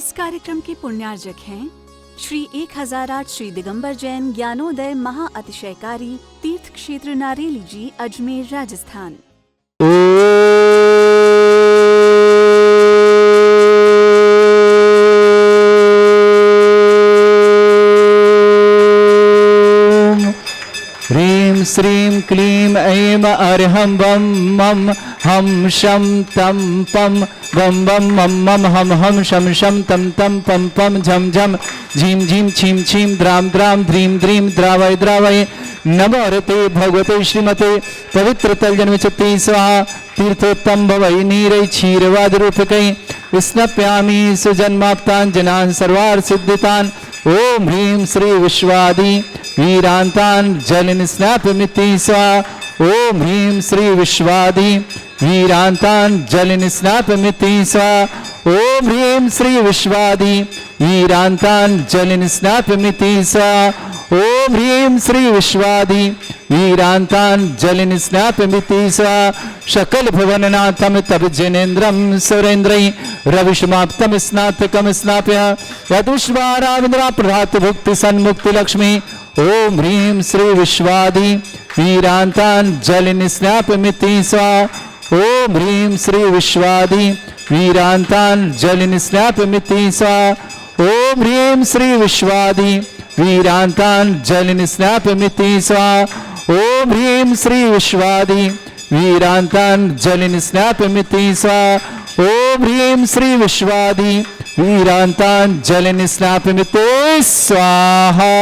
इस कार्यक्रम के पुण्यार्जक हैं श्री 1008 श्री दिगंबर जैन ज्ञानोदय महाअतिशयकारी तीर्थ क्षेत्र नारेली जी, अजमेर, राजस्थान। ह्रीं श्रीं क्लीं ऐं अर्हं बम मम हम शम तम पम बम बम मम मम हम हम शम शम तम तम पम पम झम झम झीम झीम छीम छीम द्राम द्राम ध्रीम ध्रीम द्रावय द्रावय नमोरते भगवते श्रीमते पवित्र तलजन्म चित्ते स्वाहा तीर्थोत्तम भवै नीरै क्षीरवाद रूपकै स्नप्यामि सुजन्माप्तान् जनान् सर्वार्थ सिद्धितान्। ओम ह्रीं श्री विश्वादि वीरांतान् जलिन स्नापमिति स्वाहा। ओम ह्रीं श्री विश्वादि वीरांतान् जलिन स्नापमिति स्वाहा। ओम ह्रीं श्री विश्वादि वीरांतान् जलिन स्नापमिति स्वाहा। ओम ह्रीं श्री विश्वादि वीरांतान् जलिन स्नापमिति स्वाहा। शकल भुवननाथम तब जनेन्द्रम सुरेन्द्रै रविषमाप्तम स्नातकम स्नाप्य यदुष्वाराविंद्रा प्रभात भुक्ति सन्मुक्ति लक्ष्मी। ओम ह्रीं श्री विश्वादि वीरांतान् जलिन स्नापमिति स्वाहा। ओम ह्रीं श्री विश्वादि वीरांतान् जलिन स्नापमिति स्वाहा। ओम ह्रीं श्री विश्वादि वीरांतान् जलिन स्नापमिति स्वाहा। ओम ह्रीं श्री विश्वादि वीरांतान् जलिन स्नापमिति स्वाहा। ओम ह्रीं श्री विश्वादि वीरांतान् जलिन स्नापमिति स्वाहा।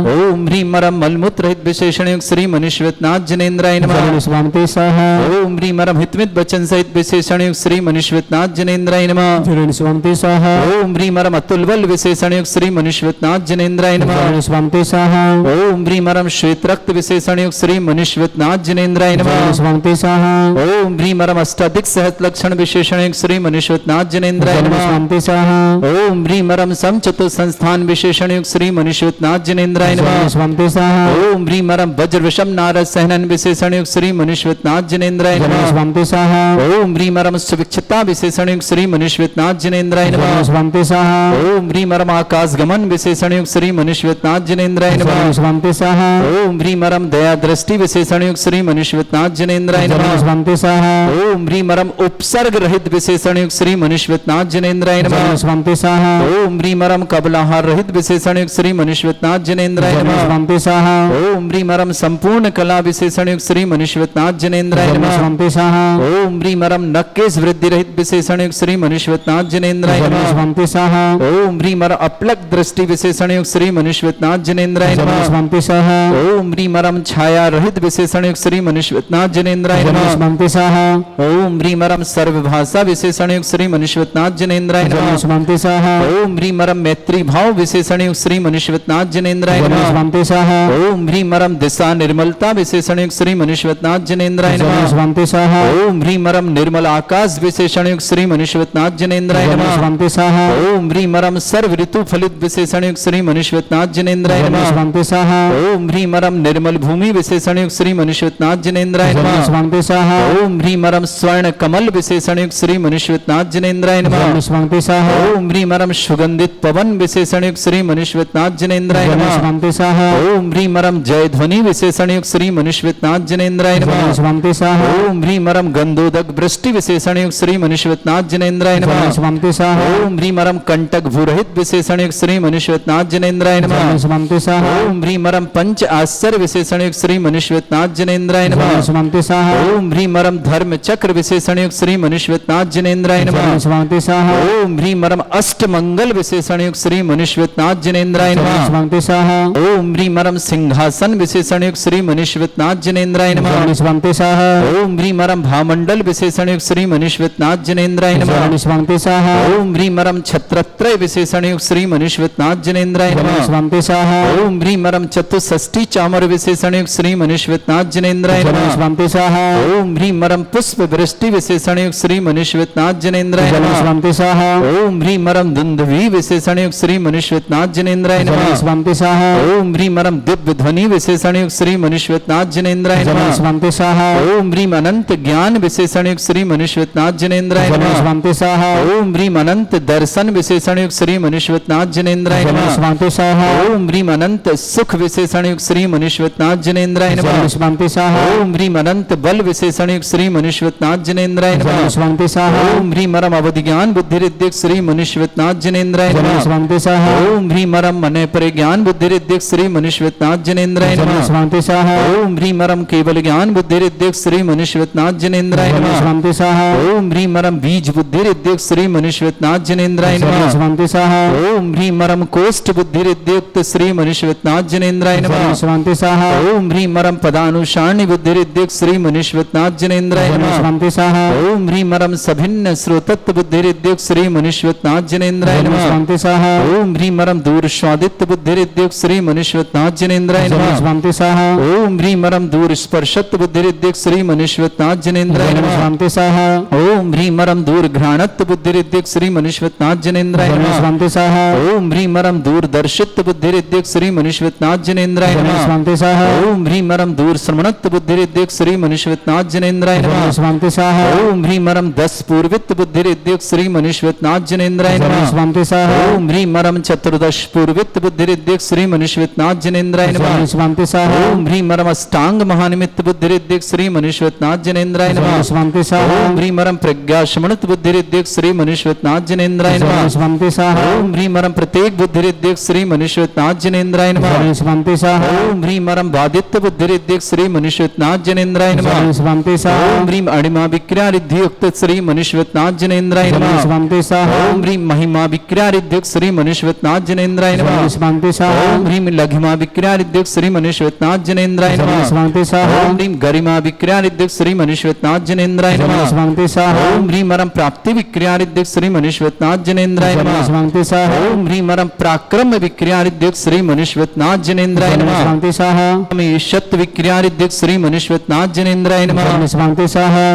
ओम ह्रीं मरम मलमूत्र रहित विशेषण युक्त श्री मनुष्यवतनाथ जनेन्द्राय नमः। स्वामिते स्वाहा। ओम ह्रीं मरम हितमित वचन सहित विशेषण युक्त श्री मनुष्यवतनाथ जनेन्द्राय नमः। स्वामिते स्वाहा। ओम ह्रीं मरम अतुल बल विशेषण युक्त श्री मनुष्यवतनाथ जनेन्द्राय नमः। स्वामिते स्वाहा। ओम ह्रीं मरम श्वेत रक्त विशेषण युक्त श्री मनुष्यवतनाथ जनेन्द्राय नमः। स्वामिते स्वाहा। ओम ह्रीं मरम अष्टाधिक सहत लक्षण विशेषण युक्त श्री मनुष्यवतनाथ जनेन्द्राय नमः। स्वामिते स्वाहा। ओम ह्रीं मरम समचतुर संस्थान विशेषण युक्त श्री मनुष्यवतनाथ जनेन्द्राय नमः। स्वामिते स्वाहा। ओम ह्रीं मरम वज्र विषम नारद सहनन विशेषण युक्त श्री मनुष्यवतनाथ जनेन्द्राय नमः। स्वामिते स्वाहा। ओम ह्रीं मरम सुविक्षता विशेषण युक्त श्री मनुष्यवतनाथ जनेन्द्राय नमः। स्वामिते स्वाहा। ओम ह्रीं मरम आकाश गमन विशेषण युक्त श्री मनुष्यवतनाथ जनेन्द्राय नमः। स्वामिते स्वाहा। ओम ह्रीं मरम दया दृष्टि विशेषण युक्त श्री मनुष्यवतनाथ जनेन्द्राय नमः। स्वामिते स्वाहा। ओम ह्रीं मरम उपसर्ग रहित विशेषण युक्त श्री मनुष्यवतनाथ जनेन्द्राय नमः। स्वामिते स्वाहा। ओम ह्रीं मरम कबलाहार रहित विशेषण युक्त श्री मनुष्यवतनाथ जनेन्द्राय नमः। स्वामिते स्वाहा। ओम ह्रीं मरम संपूर्ण कला विशेषण युक्त श्री मनुष्यवतनाथ जनेन्द्राय नमः। स्वामिते स्वाहा। ओम ह्रीं मरम नक्केश वृद्धि रहित विशेषण युक्त श्री मनुष्यवतनाथ जनेन्द्राय नमः। स्वामिते स्वाहा। ओम ह्रीं मरम अपलक दृष्टि विशेषण युक्त श्री मनुष्यवतनाथ जनेन्द्राय नमः। स्वामिते स्वाहा। ओम ह्रीं मरम छाया रहित विशेषण युक्त श्री मनुष्यवतनाथ जनेन्द्राय नमः। स्वामिते स्वाहा। ओम ह्रीं मरम सर्वभाषा विशेषण युक्त श्री मनुष्यवतनाथ जनेन्द्राय नमः। स्वामिते स्वाहा। ओम ह्रीं मरम मैत्री भाव विशेषण युक्त श्री मनुष्यवतनाथ जनेन्द्राय नमः। स्वामिते स्वाहा। ओम ह्रीं मरम दिशा निर्मलता विशेषण युक्त श्री मनुष्यवतनाथ जनेन्द्राय नमः। स्वामिते स्वाहा। ओम ह्रीं मरम निर्मल आकाश विशेषण युक्त श्री मनुष्यवतनाथ जनेन्द्राय नमः। स्वामिते स्वाहा। ओम ह्रीं मरम सर्व ऋतु फलित विशेषण युक्त श्री मनुष्यवतनाथ जनेन्द्राय नमः। स्वामिते स्वाहा। ओम ह्रीं मरम निर्मल भूमि विशेषण युक्त श्री मनुष्यवतनाथ जनेन्द्राय नमः। स्वामिते स्वाहा। ओम ह्रीं मरम स्वर्ण कमल विशेषण युक्त श्री मनुष्यवतनाथ जनेन्द्राय नमः। स्वामिते स्वाहा। ओम ह्रीं मरम सुगंधित पवन विशेषण युक्त श्री मनुष्यवतनाथ जनेन्द्राय नमः। स्वामिते स्वाहा। ओम ह्रीं मरम जय ध्वनि विशेषण युक्त श्री मनुष्यवतनाथ जनेन्द्राय नमः। स्वामिते स्वाहा। ओम ह्रीं मरम गंधोदक वृष्टि विशेषण युक्त श्री मनुष्यवतनाथ जनेन्द्राय नमः। स्वामिते स्वाहा। ओम ह्रीं मरम कंटक भूरहित विशेषण युक्त श्री मनुष्यवतनाथ जनेन्द्राय नमः। स्वामिते स्वाहा। ओम ह्रीं मरम पंच आश्चर्य विशेषण युक्त श्री मनुष्यवतनाथ जनेन्द्राय नमः। स्वामिते स्वाहा। ओम ह्रीं मरम धर्म चक्र विशेषण युक्त श्री मनुष्यवतनाथ जनेन्द्राय नमः। स्वामिते स्वाहा। ओम ह्रीं मरम अष्ट मंगल विशेषण युक्त श्री मनुष्यवतनाथ जनेन्द्राय नमः। स्वामिते स्वाहा। ओम ह्रीं मरम सिंहासन विशेषण युक्त श्री मनुष्यवतनाथ जनेन्द्राय नमः। स्वामिते स्वाहा। ओम ह्रीं मरम भामंडल विशेषण युक्त श्री मनुष्यवतनाथ जनेन्द्राय नमः। स्वामिते स्वाहा। ओम ह्रीं मरम छत्रत्रय विशेषण युक्त श्री मनुष्यवतनाथ जनेन्द्राय नमः। स्वामिते स्वाहा। ओम ह्रीं मरम चतुष्षष्टि चामर विशेषण युक्त श्री मनुष्यवतनाथ जनेन्द्राय नमः। स्वामिते स्वाहा। ओम ह्रीं मरम पुष्प वृष्टि विशेषण युक्त श्री मनुष्यवतनाथ जनेन्द्राय नमः। स्वामिते स्वाहा। ओम ह्रीं मरम धुंधवी विशेषण युक्त श्री मनुष्यवतनाथ जनेन्द्राय नमः। स्वामिते स्वाहा। ओम ह्रीं मरम दिव्य ध्वनि विशेषण युक्त श्री मनुष्यनाथ जनेन्द्राय नमः। स्वामी स्वाहा ओम ह्रीम अनंत ज्ञान विशेषण युक्त श्री मनुष्यनाथ जनेन्द्राय नमः। स्वामी स्वाहा ओम ह्रीम अनंत दर्शन विशेषण युक्त श्री मनुष्यनाथ जनेन्द्राय नमः। स्वामी स्वाहा ओम ह्रीम अनंत सुख विशेषण युक्त श्री मनुष्यनाथ जनेन्द्राय नमः। स्वामी स्वाहा ओम ह्रीम अनंत बल विशेषण युक्त श्री मनुष्यनाथ जनेन्द्राय नमः। स्वामी स्वाहा ओम ह्रीम अरम अवधि ज्ञान बुद्धि रिद्धिक श्री मनुष्यनाथ जनेन्द्राय नमः। स्वामी स्वाहा ओम ह्रीम अरम मन परिज्ञान बुद्धि रिद्धिक श्री मनुष्यनाथ जनेन्द्राय नमः। स्वामी स्वाहा ओम ह्रीम अरम केवल ज्ञान बुद्धि रिद्धिक श्री मनुष्यनाथ जनेन्द्राय नमः। स्वामी स्वाहा ओम ह्रीम अरम बीज बुद्धि रिद्धिक श्री मनुष्यनाथ जनेन्द्राय नमः। स्वामी स्वाहा ओम ह्रीम अरम कोष्ठ बुद्धि रिद्धियुक्त श्री मनुष्यनाथ जनेन्द्राय नमः। स्वामी स्वाहा ओम ह्रीम अरम पदानुसारणी बुद्धि रिद्धिक श्री मनुष्यनाथ जनेन्द्राय नमः। स्वामी स्वाहा ओम ह्रीम अरम सभिन्न श्रोतत्व बुद्धि रिद्धिक श्री मनुष्यनाथ जनेन्द्राय नमः। स्वामी स्वाहा ओम ह्रीम अरम दूर स्वादित्य बुद्धि रिद्धिक श्री मनुष्यनाथ जनेन्द्राय नमः। स्वामी स्वाहा ओम ह्रीम अरम दूर स्पर्शत्व बुद्धि रिद्धिक श्री मनुष्यनाथ जनेन्द्राय नमः। स्वामी स्वाहा ओम ह्रीम अरम दूर घ्राणत्व बुद्धि रिद्धिक श्री मनुष्यनाथ जनेन्द्राय नमः। स्वामी स्वाहा ओम ह्रीम अरम दूर दर्शित्व बुद्धि रिद्धिक श्री मनुष्यनाथ जनेन्द्राय नमः। स्वामी स्वाहा ओम ह्रीम अरम दूर श्रवणत्व बुद्धि रिद्धिक श्री मनुष्यनाथ जनेन्द्राय नमः। स्वामी स्वाहा ओम ह्रीम अरम दस पूर्वित्व बुद्धि रिद्धिक श्री मनुष्यनाथ जनेन्द्राय नमः। स्वामी स्वाहा ओम ह्रीम अरम चतुर्दश पूर्वित्व बुद्धि रिद्धिक श्री मनुष्यनाथ जनेन्द्राय नमः। स्वामी स्वाहा ओम ह्रीम अरम अष्टांग महानिमित्त बुद्धि रिद्धिक श्री मनुष्यनाथ जनेन्द्राय नमः। स्वामी स्वाहा ओम ह्रीम अरम प्रज्ञा शमनत बुद्धि रिद्धिक श्री मनुष्यनाथ जनेन्द्राय नमः। स्वामी स्वाहा ओम ह्रीम अरम प्रत्येक बुद्धि रिद्धिक श्री मनुष्यनाथ जनेन्द्राय नमः। स्वामी स्वाहा ओम ह्रीम अरम बादित्य बुद्धि रिद्धिक श्री मनुष्यनाथ जनेन्द्राय नमः। स्वामी स्वाहा ओम ह्रीम अणिमा विक्रिया रिद्धि युक्त श्री मनुष्यनाथ जनेन्द्राय नमः। स्वामी स्वाहा ओम ह्रीम महिमा विक्रिया रिद्धिक श्री मनुष्यनाथ जनेन्द्राय नमः। स्वामी स्वाहा ओम ह्रीम लघिमा विक्रिया रिद्धिक श्री मनुष्यनाथ जनेन्द्राय नमः। स्वामी स्वाहा ओम ह्रीम गरिमा विक्रिया रिद्धिक श्री मनुष्यनाथ जनेन्द्राय नमः। स्वामी स्वाहा ओम ह्रीम अरम प्राप्ति विक्रिया रिद्धिक श्री मनुष्यनाथ जनेन्द्राय नमः। स्वामी स्वाहा ओम ह्रीम अरम पराक्रम विक्रिया रिद्धिक श्री मनुष्यनाथ जनेन्द्राय नमः। स्वामी स्वाहा ओम ईशत विक्रिया रिद्धिक श्री मनुष्यनाथ जनेन्द्राय नमः। स्वामी स्वाहा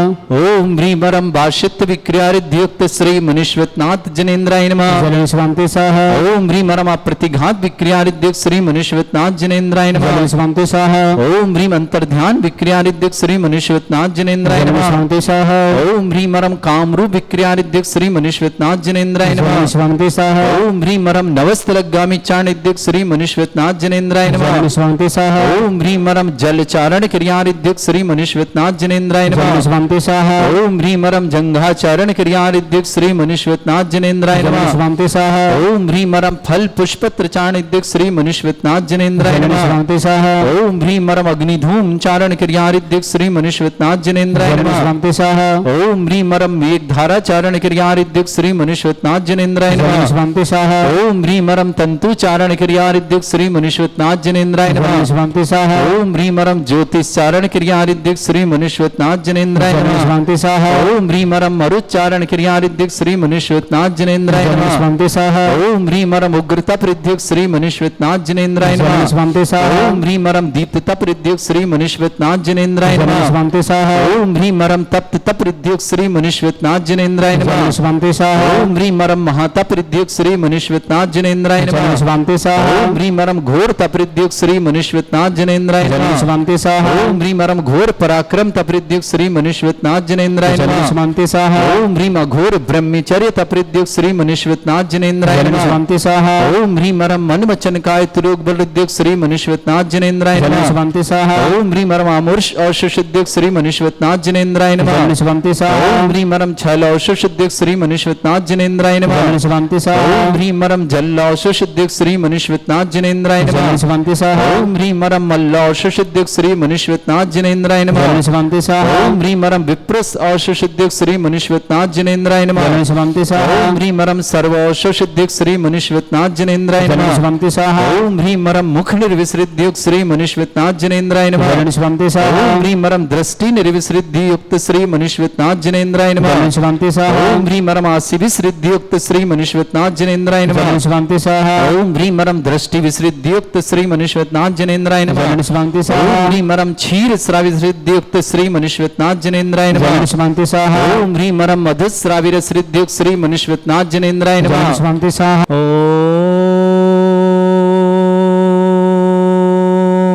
ओम ह्रीम अरम भाषित विक्रिया रिद्धियुक्त श्री मनुष्यनाथ जनेन्द्राय नमः। स्वामी स्वाहा ओम ह्रीम अरम प्रतिघात विक्रिया रिद्धिक श्री मनुष्यनाथ जनेन्द्राय नमः। स्वामी स्वाहा ओम ह्रीम अंतर्ध्यान विक्रिया रिद्धिक श्री मनुष्यनाथ जनेन्द्राय नमः। स्वामी स्वाहा ओम ह्रीम अरम कामरूप विक्रिया रिद्धिक श्री मनुष्यनाथ जनेन्द्राय नमः। स्वामी स्वाहा ओम ह्रीम अरम नवस्तलगामी चारण रिद्धिक श्री मनुष्यनाथ जनेन्द्राय नमः। स्वामी स्वाहा ओम ह्रीम अरम जलचारण क्रिया रिद्धिक श्री मनुष्यनाथ जनेन्द्राय नमः। स्वामी स्वाहा ओम ह्रीम अरम जंघाचारण क्रिया रिद्धिक श्री मनुष्यनाथ जनेन्द्राय नमः। स्वामी स्वाहा ओम ह्रीम अरम फल पुष्पत्र चारण रिद्धिक श्री मनुष्यनाथ जनेन्द्राय नमः। स्वामी स्वाहा ओम ह्रीम अरम अग्निधूम चारण क्रिया रिद्धिक श्री मनुष्यनाथ जनेन्द्राय नमः। स्वामी स्वाहा ओम ह्रीम अरम मेघधारा चारण क्रिया रिद्धिक श्री मनुष्यनाथ जनेन्द्राय नमः। स्वामी स्वाहा ओम ह्रीम अरम तंतु चारण क्रिया रिद्धिक श्री मनुष्यनाथ जनेन्द्राय नमः। स्वामी स्वाहा ओम ह्रीम अरम ज्योतिष चारण क्रिया रिद्धिक श्री मनुष्यनाथ जनेन्द्राय नमः। स्वामी स्वाहा ओम ह्रीम अरम मरुच्चारण क्रिया रिद्धिक श्री मनुष्यनाथ जनेन्द्राय नमः। स्वामी स्वाहा ओम ह्रीम अरम उग्रता रिद्धिक श्री मनुष्यनाथ जनेन्द्राय नमः। स्वामी स्वाहा ओम ह्रीम अरम दीप्तता रिद्धिक श्री मनुष्यनाथ जनेन्द्राय नमः। स्वामी स्वाहा ओम ह्रीम अरम तप्त रिद्धिक श्री मनुष्यनाथ जनेन्द्राय नमः। स्वामी स्वाहा ओम ह्रीम अरम महातप रिद्धिक श्री मनुष्यनाथ जनेन्द्राय नमः। स्वामी स्वाहा ओम ह्रीम अरम घोर तप रिद्धिक श्री मनुष्यनाथ जनेन्द्राय नमः। स्वामी स्वाहा ओम ह्रीम अरम घोर पराक्रम तप रिद्धिक श्री मनुष्यनाथ जनेन्द्राय नमः। स्वामी स्वाहा ओम ह्रीम अघोर ब्रह्मचर्य तप रिद्धिक श्री मनुष्यनाथ जनेन्द्राय नमः। स्वामी स्वाहा ओम ह्रीम अरम मन वचन काय तुरोग बल रिद्धिक श्री मनुष्यनाथ जनेन्द्राय नमः। स्वामी स्वाहा ओम ह्रीम अरम आमुर्ष औषुषिद्धिक श्री मनुष्यनाथ जनेन्द्राय नमः। स्वामी स्वाहा ओम ह्रीम अरम छल औषुषिद्धिक श्री मनुष्यनाथ जनेन्द्राय नमः। स्वामी स्वाहा ओम ह्रीम अरम जल औषुषिद्धिक श्री मनुष्यनाथ जनेन्द्राय नमः। स्वामी स्वाहा ओम ह्रीम अरम मल्ल औषुषिद्धिक श्री मनुष्यनाथ जनेन्द्राय नमः। स्वामी स्वाहा ओम ह्रीम अरम विप्रस औषुषिद्धिक श्री मनुष्यनाथ जनेन्द्राय नमः। स्वामी स्वाहा ओम ह्रीम अरम सर्व औषुषिद्धिक श्री मनुष्यनाथ जनेन्द्राय नमः। स्वामी स्वाहा ओम ह्रीम अरम मुख निर्विसृद्धियुक्त श्री मनुष्यनाथ जनेन्द्राय नमः। स्वामी स्वाहा ओम ह्रीम अरम दृष्टि निर्विसृद्धि युक्त श्री मनुष्यनाथ जनेन्द्राय नमः। स्वामी स्वाहा ओम ह्रीम अरम आसि विसृद्धि युक्त श्री मनुष्यनाथ जनेन्द्राय नमः। स्वामी स्वाहा ओम ह्रीम अरम दृष्टि विसृद्धि युक्त श्री मनुष्यनाथ जनेन्द्राय नमः। स्वामी ओम स्वाहा ह्रीम अरम क्षीर श्राविसृद्धि युक्त श्री मनुष्यनाथ जनेन्द्राय नमः। स्वामी स्वाहा ओम ह्रीम अरम मधुश्राविर सृद्धि युक्त श्री मनुष्यनाथ जनेन्द्राय नमः। स्वामी स्वाहा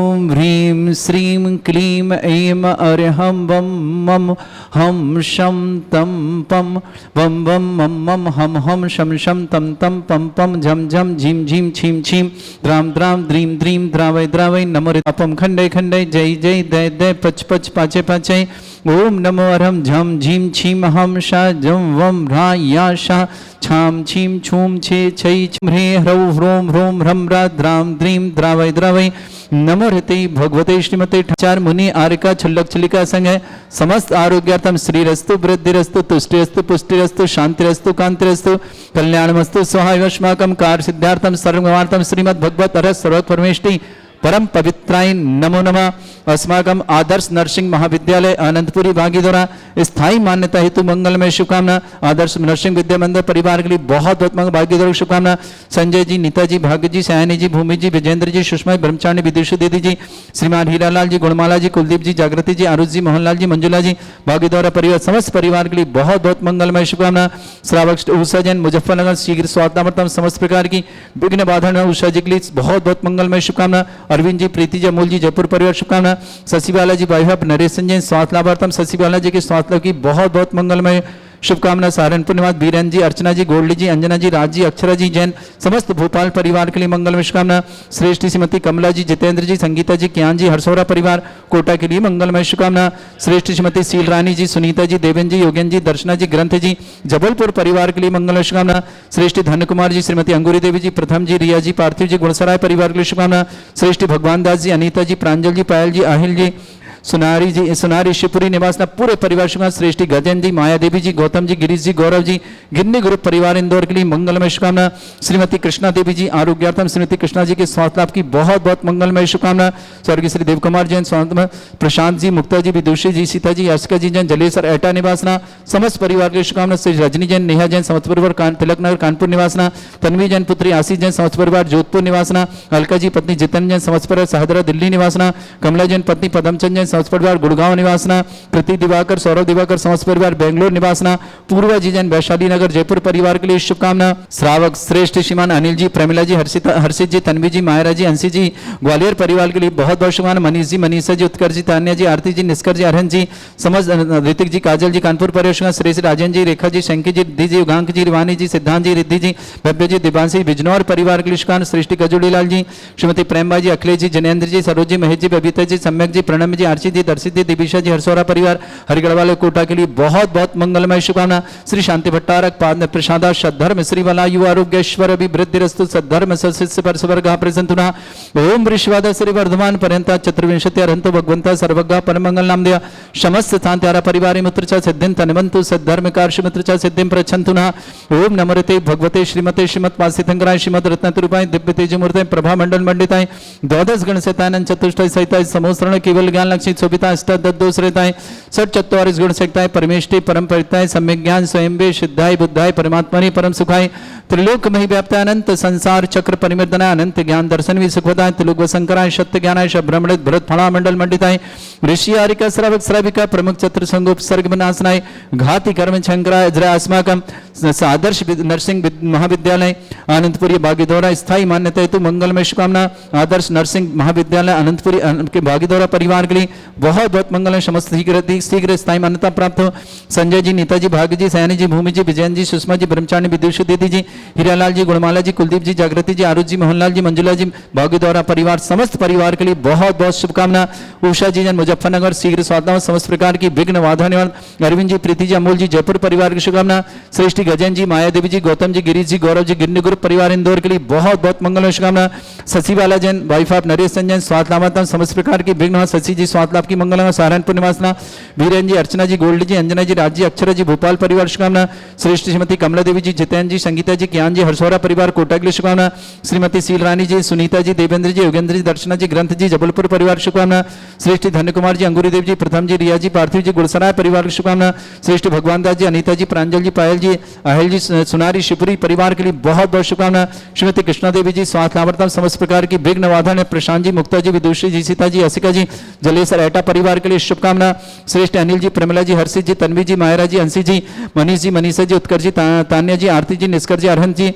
ओम श्रीं क्लीं ऐं अर्हं वं मं हम शं तं पं वं वं मं मं हम हम शं शं तं तं पं पं झं झं झीं झीं छीं छीं द्रां द्रां द्रीं द्रीं द्रावय द्रावय नमो अपम खंडे खंडे जय जय दय दय पच पच पाचे पाचे ओम नमो अर्हं झं झीं छीं हम शा जं वं ह्रा या शा छाम छीम छूम छे छै ह्रे ह्रौ ह्रों ह्रों ह्रम रा द्रां द्रीं द्रावय द्रावय नमो हृते भगवते श्रीमते ठाचार मुनि आरिका छल्लक छलिका संग है समस्त आरोग्यार्थम श्रीरस्तु वृद्धिरस्तु तुष्टिरस्तु पुष्टिरस्तु शांतिरस्तु कांतिरस्तु कल्याणमस्तु स्वाहायवश्माकं कार्य सिद्धार्थम सर्वमार्थम श्रीमद् भगवत अरस सर्व परमेष्टि परम पवित्राय नमो नमः। अस्माकम आदर्श नर्सिंग महाविद्यालय आनंदपुरी भागीदोरा स्थायी मान्यता हेतु मंगलमय शुभकामना। आदर्श नर्सिंग विद्या मंदिर परिवार के लिए बहुत बहुत मंगल भाग्यदोरा शुभकामना। संजय जी, नीता जी, भाग्य जी, सयानी जी, भूमि जी, विजेंद्र जी, सुषमा ब्रह्मचारी, विदुषी दीदी जी, श्रीमान हीरालाल जी, गुणमाला जी, कुलदीप जी, जागृति जी, आरुष जी, मोहनलाल जी, मंजुला जी, भागीदोरा परिवार समस्त परिवार के लिए बहुत बहुत मंगलमय शुभकामना। श्रावक उषा जैन मुजफ्फरनगर शीघ्र स्वास्थ्यवर्तन समस्त प्रकार की विघ्न बाधा न उषा जी के लिए बहुत बहुत मंगलमय शुभकामना। अरविंद जी, प्रीति जी, अमूल जी, जयपुर परिवार शुभकामना। शशि बाला जी, भाई नरेश संजय स्वास्थ्य लाभार्थम शशि बाला जी के स्वास्थ्य लाभ की बहुत बहुत मंगलमय शुभकामना। सहारनपुर निवास बीरन जी, अर्चना जी, गोल्डी जी, अंजना जी, राज जी, अक्षरा जी, जैन समस्त भोपाल परिवार के लिए मंगलमय शुभकामना। श्रेष्ठ श्रीमती कमला जी, जितेंद्र जी, संगीता जी, ज्ञान जी, हरसोरा परिवार कोटा के लिए मंगलमय शुभकामना। श्रेष्ठ श्रीमती शील रानी जी, सुनीता जी, देवेन जी, योगेन जी, दर्शना जी, ग्रंथ जी, जबलपुर परिवार के लिए मंगलमय शुभकामना। श्रेष्ठ धन कुमार जी, श्रीमती अंगूरी देवी जी, प्रथम जी, रिया जी, पार्थिव जी, गुणसराय परिवार के लिए शुभकामना। श्रेष्ठ भगवान दास जी, अनीता जी, प्रांजल जी, पायल जी, आहिल जी, सुनारी जी, सुनारी शिवपुरी निवासना पूरे परिवार शुभकामना। श्रेष्ठी गजन जी, माया देवी जी, गौतम जी, गिरीश जी, गौरव जी, गिन्नी ग्रुप परिवार इंदौर के लिए मंगलमय शुभकामना। श्रीमती कृष्णा देवी जी, आरोग्यार्थम श्रीमती कृष्णा जी के स्वास्थ्य लाभ की बहुत बहुत मंगलमय शुभकामना। स्वर्गीय श्री देव कुमार जैन स्वास्थ्य, प्रशांत जी, मुक्ता जी, विदुषी जी, सीता जी, याशिका जी जैन, जलेसर एटा निवासना समस्त परिवार के शुभकामना। श्री रजनी जैन, नेहा जैन समस्त परिवार तिलक नगर कानपुर निवासना। तन्वी जैन पुत्री आशीष जैन समस्त परिवार जोधपुर निवासना। अलका जी पत्नी जितन जैन समस्त परिवार सहदरा दिल्ली निवासना। कमला जैन पत्नी पदमचंद जैन समस्त परिवार गुड़गांव निवासना। कृति दिवाकर, सौरभ दिवाकर समस्त परिवार बेंगलोर निवासना। पूर्वा जी जैन वैशाली नगर जयपुर परिवार के लिए शुभकामना। श्रावक श्रेष्ठ श्रीमान अनिल जी, प्रेमिला जी, हर्षित जी, तन्वी जी, मायरा जी, अंशी जी, ग्वालियर परिवार के लिए बहुत बहुत शुभकामना। मनीष जी, मनीषा जी, उत्कर्ष जी, तान्या जी, आरती जी, निष्कर जी, अरहन जी, समस्त ऋतिक जी, काजल जी, कानपुर परिवार। श्री श्री राजन जी, रेखा जी, शंकी जी, रिद्धि जी, युगांक जी, रिवानी जी, सिद्धांत जी, रिद्धि जी, भव्य जी, दिवांशी, बिजनौर परिवार के लिए शुभकामना। सृष्टि गजुड़ीलाल जी, श्रीमती प्रेमबा जी, अखिलेश जी, जनेन्द्र जी, सरोज जी, महेश जी, बबीता जी, सम्यक जी, प्रणम जी, आरती जी, दर्शित जी, दिविशा जी, हरसोरा परिवार हरिगढ़ वाले कोटा के लिए बहुत बहुत मंगलमय शुभकामना। श्री शांति भट्टारक पाद प्रसादा सद्धर्म श्री वलायु आरोग्यश्वर अभिवृद्धिरस्तु सद्धर्म सशिष्य पर स्वर्गा प्रसंतुना। ओम वृषवाद श्री वर्धमान पर्यंता चतुर्विंशति अरहंतो भगवंता सर्वज्ञ परमंगल नामदया समस्त शांत्यारा परिवारे मुत्रचा सिद्धिं तन्वन्तु सद्धर्म कार्य मुत्रचा सिद्धिं प्रच्छन्तुना। ओम नमोते भगवते श्रीमते श्रीमत् पासितंगराय श्रीमद रत्नतरूपाय दिव्य तेजमूर्ते प्रभा मंडल मंडिताय द्वादश गण सैतानन चतुष्टय सहिताय समोसरण केवल ज्ञान लक्ष्मी शोभिता अष्टदश सठ चत्वारिश गुण सकता है परमेष्टि परम परिताय सम्यक ज्ञान स्वयं सिद्धाय बुद्धाय परमात्मनि परम सुखाय त्रिलोक मही व्याप्ताय अनंत संसार चक्र परिमर्दनाय अनंत ज्ञान दर्शन भी सुखदाय त्रिलोक वसंकराय सत्य ज्ञानाय ब्रह्मणित भरत फणा मंडल मंडिताय ऋषि आरिका श्रावक श्राविका प्रमुख चतुर संगोपसर्ग विनाशनाय घाति कर्म शंकराय अजरा अस्माकम आदर्श नर्सिंग महाविद्यालय आनंदपुरी भागीदौरा स्थायी मान्यता हेतु मंगलमय शुभकामना। आदर्श नर्सिंग महाविद्यालय आनंदपुरी के भागीदौरा परिवार के लिए बहुत बहुत मंगल समस्त शीघ्र स्थायी मान्यता प्राप्त हो। संजय जी, नीता जी, भाग्य जी, सयानी जी, भूमि जी, विजयन जी, सुषमा जी, ब्रह्मचारी, विदुषी दीदी जी, हीरालाल जी, गुणमाला जी, कुलदीप जी, जागृति जी, आरुष जी, मोहनलाल जी, मंजुला जी, भागीदौरा परिवार समस्त परिवार के लिए बहुत बहुत शुभकामना। उषा जी जन मुजफ्फरनगर शीघ्र स्वास्थ्य समस्त प्रकार की विघ्न बाधा निवारण। अरविंद जी, प्रीति जी, अमूल जी, जयपुर परिवार की शुभकामना। श्रेष्ठी गजन जी, माया देवी जी, गौतम जी, गिरीश जी, गौरव जी, गिन्नी ग्रुप परिवार इंदौर के लिए बहुत बहुत मंगल शुभकामना। शशि बाला जैन, वाइफ ऑफ नरेश संजय स्वास्थ्य लाभ समस्त प्रकार की विघ्न। शशि जी स्वास्थ्य लाभ की मंगल। सहारनपुर निवासना वीरेन जी, अर्चना जी, गोल्ड जी, अंजना जी, राज जी, अक्षरा जी, भोपाल परिवार शुभकामना। श्रेष्ठ श्रीमती कमला देवी जी, जितेंद्र जी, संगीता जी, ज्ञान जी, हरसोरा परिवार कोटा के लिए शुभकामना। श्रीमती शील रानी जी, सुनीता जी, देवेंद्र जी, योगेंद्र जी, दर्शना जी, ग्रंथ जी, जबलपुर परिवार शुभकामना। श्रेष्ठ धन्य कुमार जी, अंगूरी देव जी, प्रथम जी, रिया जी, पार्थिव जी, गुड़सराय परिवार की शुभकामना। श्रेष्ठ भगवान दास जी, अनीता जी, प्रांजल जी, पायल जी, अहिल जी, सुनारी शिवपुरी परिवार के लिए बहुत बहुत शुभकामना। श्रीमती कृष्णा देवी जी स्वास्थ्य लाभार्थम समस्त प्रकार की विघ्न वाधन। प्रशांत जी, मुक्ता जी, विदुषी जी, सीता जी, असिका जी, जलेसर एटा परिवार के लिए शुभकामना। श्रेष्ठ अनिल जी, प्रेमिला जी, हर्षित जी, तन्वी जी, मायरा जी, अंशी जी, मनीष जी, मनीषा जी, उत्कर्ष जी, तान्या जी, आरती जी, निष्कर जी, अरहन जी,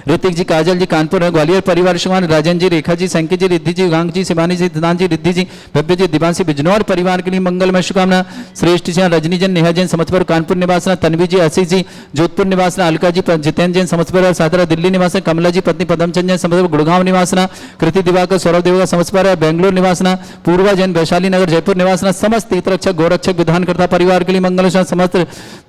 ऋतिक जी, काजल जी कानपुर ग्वालियर परिवार शुभान, राजन जी, रेखा जी, संकेत जी, रिद्धि जी, युगांक जी, शिवानी जी, सिद्धांत जी, रिद्धि जी, भव्य जी, दिवांशी बिजनौर परिवार के लिए मंगलमय शुभकामना। श्रेष्ठ जी, रजनी जैन, नेहा जैन समस्तपुर कानपुर निवासना, तन्वी जी, आशीष जी जोधपुर निवासना, अलका जी, जितेंद्र जैन समस्तपुर और सादरा दिल्ली निवासना, कमला जी पत्नी पदमचंद जैन समस्तपुर गुड़गांव निवासना, कृति दिवाकर सौरभ देवगा समस्तपुर बेंगलोर निवासना, पूर्वा जैन वैशाली नगर जयपुर निवासना, समस्त हितरक्षक गोरक्षक विधानकर्ता परिवार के लिए मंगल, समस्त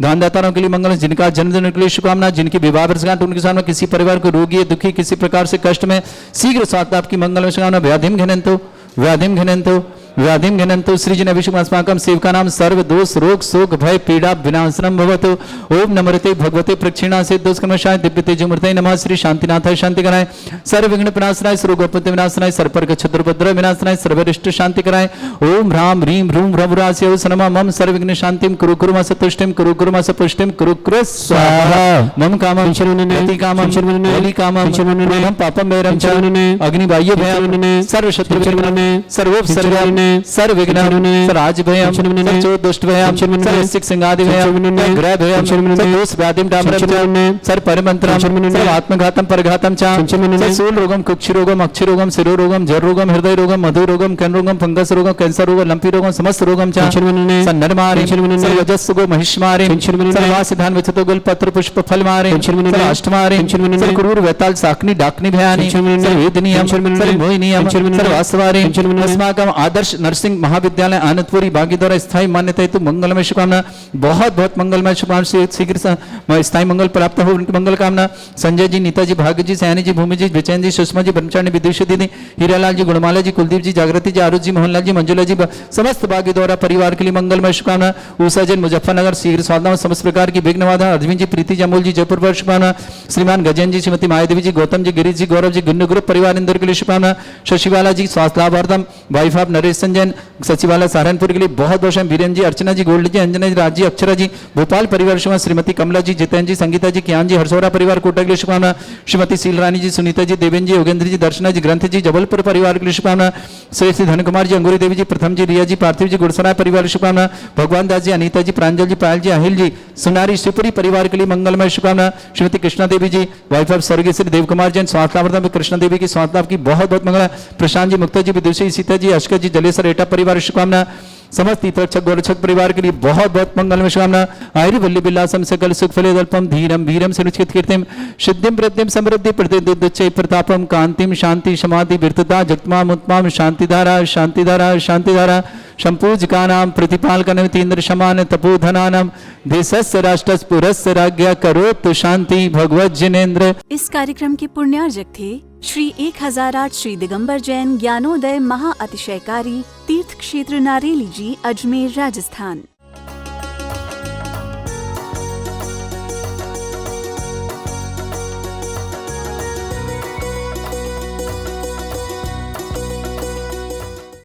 दानदाताओं के लिए मंगल, जिनका जन्मदिन के लिए शुभकामना, जिनकी विवाह वर्षगांठ उनके सामने, किसी परिवार को रोगी दुखी किसी प्रकार से कष्ट में शीघ्र स्वास्थ्य आपकी मंगल शुभकामना। व्याधिम घनंतु व्याधिम घनंतु व्याधिम घनंतु सृजन अभिषेकमास्माकं सेवका नाम सर्व दोष रोग शोक भय पीड़ा विनाशनम भवतु। ओम नमस्ते भगवते प्रक्षिणा से दोषकर्मशाय दिव्य तेजोमूर्तये नमः। श्री शांतिनाथाय शांति कराय, सर्व विघ्न विनाशनाय, सर्वोपत्ति विनाशनाय, सर्वपर्क छद्रपद्र विनाशनाय, सर्वरिष्ट शांति कराय। ओम ह्राम ह्रीम ह्रूम ह्रवरास्यो सनमा मम सर्व विघ्न शांतिम कुरु कुरु मास तुष्टिम कुरु कुरु मास पुष्टिम कुरु कुरु स्वाहा। मम कामं गति कामं बलि कामं क्रोधं पापं वैरं च अग्निबाह्य भयं सर्व शत्रु विघ्नं सर्वोपसर्गं सर्व विघ्नं सर्वराज भयं सर्व दुष्ट भयं सर्व सिक संगादि भयं ग्रह भयं सर्व दोष व्याधिं डामरं सर्व परमंत्रं सर्व आत्मघातं परघातं च सर्व शूल रोगं कुक्षि रोगं अक्षि रोगं शिरो रोगं जर रोगं हृदय रोगं मधु रोगं कैन रोगं फंगस रोगं कैंसर रोगं लंपी रोगं समस्त रोगं च सन्नरमारि सर्व वजस्सुगो महिष्मारि सर्व वासिधान विचतो गुल पत्र पुष्प फल मारे सर्व अष्टमारि सर्व क्रूर वेताल साकनी डाकनी भयानि सर्व वेदनीयं सर्व मोहिनीयं सर्व वासवारि अस्माकं आदर्श नरसिंह महाविद्यालय आनंदपुरी बागी द्वारा स्थायी मान्यता हेतु मंगलमय शुभकामना। बहुत बहुत मंगलमय शुभकामना, शीघ्र स्थायी मंगल प्राप्त हो उनकी मंगल कामना। संजय जी, नीता जी, भाग्य जी, सयानी जी, भूमि जी, विचैन जी, सुषमा जी, ब्रह्मचारिणी विदुषी दीदी, हीरालाल जी, गुणमाला जी, कुलदीप जी, जागृति जी, आरुष जी, मोहनलाल जी, मंजुला जी, समस्त बागी द्वारा परिवार के लिए मंगलमय शुभकामना। उषा जैन मुजफ्फरनगर शीघ्र साधना समस्त प्रकार की विघ्न बाधा। अरविंद जी, प्रीति जी, अमोल जी, जयपुर पर शुभकामना। श्रीमान गजेंद्र जी, श्रीमती मायादेवी जी, गौतम जी, गिरीश जी, गौरव जी, गुन्नू ग्रुप परिवार इंदौर के लिए शुभकामना। शशिवाला जी, स्वास्थ्य लाभार्थम वाइफ ऑफ नरेश संजन सचिवालय सहारनपुर के लिए बहुत बहुत वीरेंद्र जी, अर्चना जी, गोल्ड जी, अंजना जी, राज जी, अक्षरा जी, भोपाल परिवार शुभकामना। श्रीमती कमला जी, जितेंद्र जी, संगीता जी, कियान जी, हरसौरा परिवार कोटा के लिए शुभकामना। श्रीमती शीलरानी जी, सुनीता जी, देवेंद्र जी, योगेंद्र जी, दर्शना जी, ग्रंथ जी, जबलपुर परिवार के लिए शुभकामना। श्री धन कुमार जी, अंगूरी देवी जी, प्रथम जी, रिया जी, पार्थिव जी, गुड़सराय परिवार शुभकामना। भगवान दास जी, अनीता जी, प्रांजल जी, पायल जी, अहिल जी, सुनारी शिवपुरी परिवार के लिए मंगलमय शुभकामना। श्रीमती कृष्णा देवी जी, वाइफ ऑफ स्वर्गीय श्री देव कुमार जैन स्वास्थ्य कृष्णा देवी की स्वास्थ्य की बहुत बहुत मंगल। प्रशांत जी, मुक्ता जी, विदुषी सीता जी, अशकर जी, जलेसर एटा परिवार शुभकामना। समस्त हितरक्षक गोरक्षक परिवार के लिए बहुत बहुत मंगलमय शुभकामना। आयुर् वल्ली विलासम सकल सुख फले दल्पम धीरम वीरम सुनिश्चित कीर्तिम सिद्धिम प्रत्यम समृद्धि प्रतिदुच्चै प्रतापम कांतिम शांति समाधि विरतता जगतमा मुत्माम शांतिधारा शांतिधारा शांतिधारा संपूजकानां प्रतिपालकनमितीन्द्र शमान तपोधनानां देशस्य राष्ट्रस्य पुरस्य राज्ञा करोतु शांति भगवत जिनेन्द्र। इस कार्यक्रम के पुण्यार्जक थे श्री 1008 श्री दिगंबर जैन ज्ञानोदय महाअतिशयकारी तीर्थ क्षेत्र नारेली जी, अजमेर, राजस्थान।